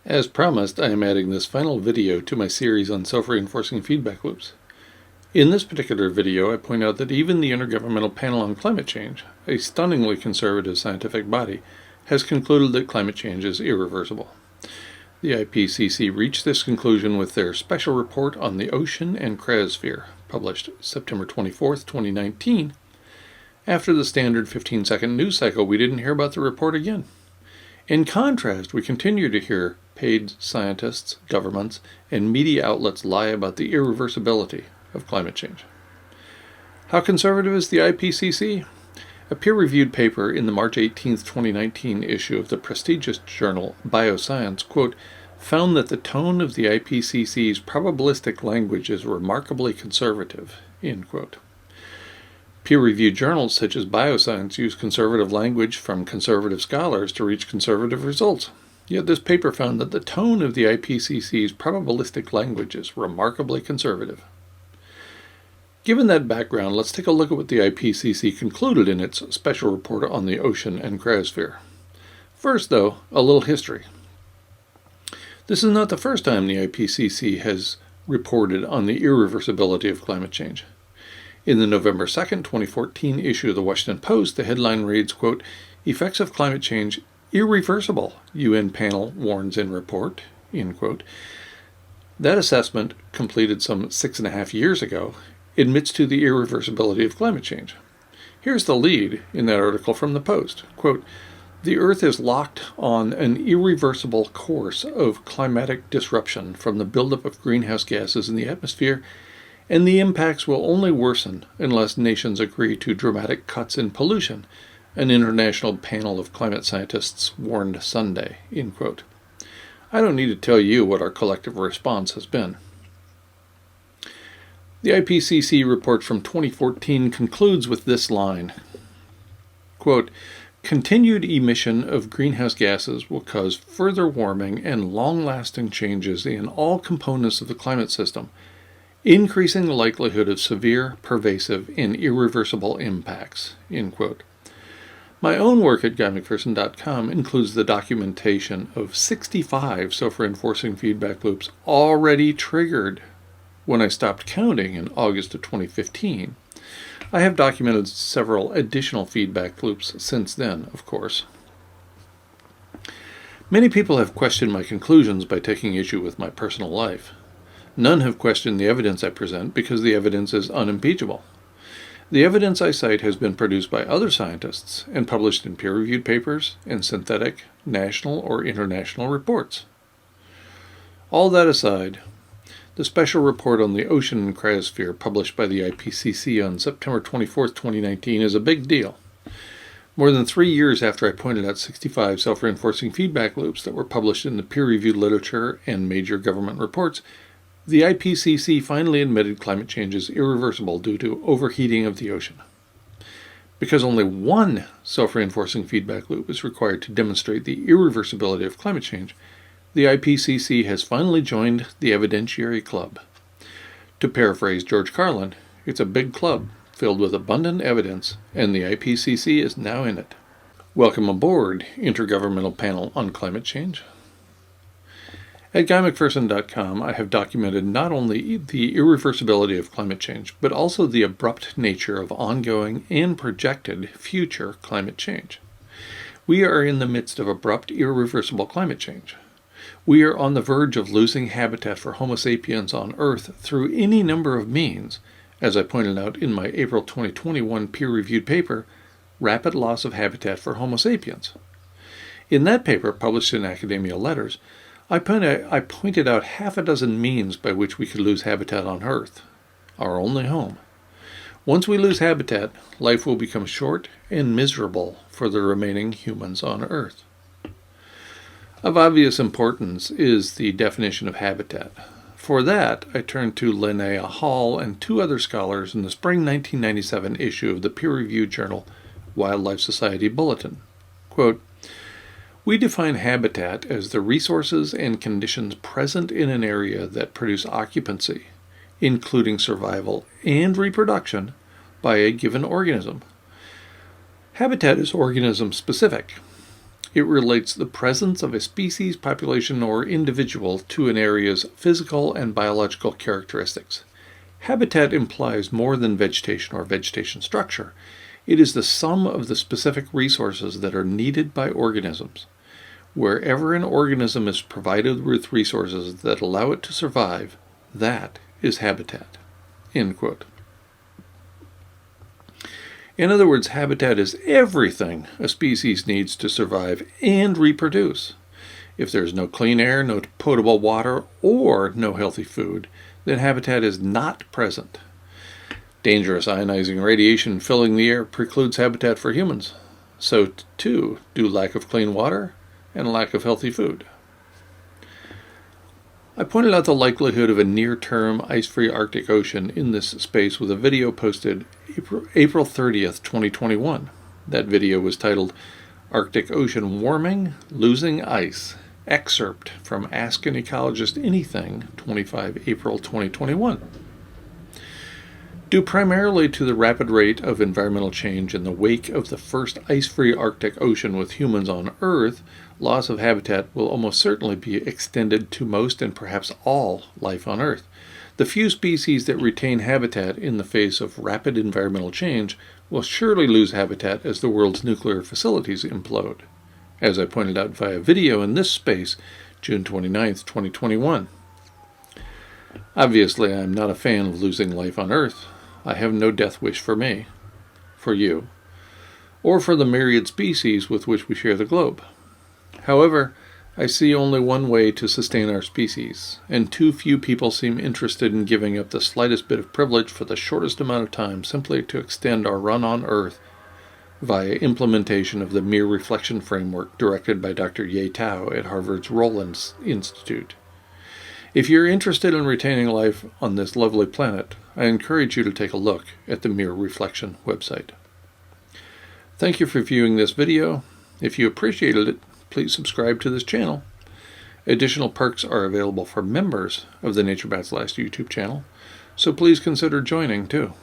As promised, I am adding this final video to my series on self-reinforcing feedback loops. In this particular video, I point out that even the Intergovernmental Panel on Climate Change, a stunningly conservative scientific body, has concluded that climate change is irreversible. The IPCC reached this conclusion with their special report on the ocean and cryosphere, published September 24, 2019. After the standard 15-second news cycle, we didn't hear about the report again. In contrast, we continue to hear paid scientists, governments, and media outlets lie about the irreversibility of climate change. How conservative is the IPCC? A peer-reviewed paper in the March 18, 2019 issue of the prestigious journal Bioscience, quote, found that the tone of the IPCC's probabilistic language is remarkably conservative, end quote. Peer-reviewed journals such as Bioscience use conservative language from conservative scholars to reach conservative results. Yet this paper found that the tone of the IPCC's probabilistic language is remarkably conservative. Given that background, let's take a look at what the IPCC concluded in its special report on the ocean and cryosphere. First, though, a little history. This is not the first time the IPCC has reported on the irreversibility of climate change. In the November 2, 2014 issue of the Washington Post, the headline reads, quote, "Effects of climate change irreversible, UN panel warns in report," end quote. That assessment, completed some 6.5 years ago, admits to the irreversibility of climate change. Here's the lead in that article from the Post, quote, "The Earth is locked on an irreversible course of climatic disruption from the buildup of greenhouse gases in the atmosphere, and the impacts will only worsen unless nations agree to dramatic cuts in pollution," an international panel of climate scientists warned Sunday, end quote. I don't need to tell you what our collective response has been. The IPCC report from 2014 concludes with this line, quote, "Continued emission of greenhouse gases will cause further warming and long-lasting changes in all components of the climate system, increasing the likelihood of severe, pervasive, and irreversible impacts," end quote. My own work at GuyMcPherson.com includes the documentation of 65 self-reinforcing feedback loops already triggered when I stopped counting in August of 2015. I have documented several additional feedback loops since then, of course. Many people have questioned my conclusions by taking issue with my personal life. None have questioned the evidence I present because the evidence is unimpeachable. The evidence I cite has been produced by other scientists and published in peer-reviewed papers and synthetic, national or international reports. All that aside, the special report on the ocean and cryosphere published by the IPCC on September 24, 2019 is a big deal. More than 3 years after I pointed out 65 self-reinforcing feedback loops that were published in the peer-reviewed literature and major government reports, the IPCC finally admitted climate change is irreversible due to overheating of the ocean. Because only one self-reinforcing feedback loop is required to demonstrate the irreversibility of climate change, the IPCC has finally joined the evidentiary club. To paraphrase George Carlin, it's a big club filled with abundant evidence, and the IPCC is now in it. Welcome aboard, Intergovernmental Panel on Climate Change. At GuyMcPherson.com, I have documented not only the irreversibility of climate change, but also the abrupt nature of ongoing and projected future climate change. We are in the midst of abrupt, irreversible climate change. We are on the verge of losing habitat for Homo sapiens on Earth through any number of means, as I pointed out in my April 2021 peer-reviewed paper, Rapid Loss of Habitat for Homo sapiens. In that paper, published in Academia Letters, I pointed out half a dozen means by which we could lose habitat on Earth, our only home. Once we lose habitat, life will become short and miserable for the remaining humans on Earth. Of obvious importance is the definition of habitat. For that, I turned to Linnea Hall and 2 other scholars in the spring 1997 issue of the peer-reviewed journal Wildlife Society Bulletin. Quote, "We define habitat as the resources and conditions present in an area that produce occupancy, including survival and reproduction, by a given organism. Habitat is organism-specific. It relates the presence of a species, population, or individual to an area's physical and biological characteristics. Habitat implies more than vegetation or vegetation structure. It is the sum of the specific resources that are needed by organisms. Wherever an organism is provided with resources that allow it to survive, that is habitat." End quote. In other words, habitat is everything a species needs to survive and reproduce. If there's no clean air, no potable water, or no healthy food, then habitat is not present. Dangerous ionizing radiation filling the air precludes habitat for humans. So, too, do lack of clean water and lack of healthy food. I pointed out the likelihood of a near-term ice-free Arctic Ocean in this space with a video posted April 30th, 2021. That video was titled "Arctic Ocean Warming, Losing Ice," excerpt from Ask an Ecologist Anything, 25 April 2021. Due primarily to the rapid rate of environmental change in the wake of the first ice-free Arctic Ocean with humans on Earth, loss of habitat will almost certainly be extended to most and perhaps all life on Earth. The few species that retain habitat in the face of rapid environmental change will surely lose habitat as the world's nuclear facilities implode, as I pointed out via video in this space, June 29th, 2021. Obviously, I'm not a fan of losing life on Earth. I have no death wish for me, for you, or for the myriad species with which we share the globe. However, I see only one way to sustain our species, and too few people seem interested in giving up the slightest bit of privilege for the shortest amount of time simply to extend our run on Earth via implementation of the mere reflection framework directed by Dr. Ye Tao at Harvard's Rollins Institute. If you're interested in retaining life on this lovely planet, I encourage you to take a look at the Mere Reflection website. Thank you for viewing this video. If you appreciated it, please subscribe to this channel. Additional perks are available for members of the Nature Bats Last YouTube channel, so please consider joining too.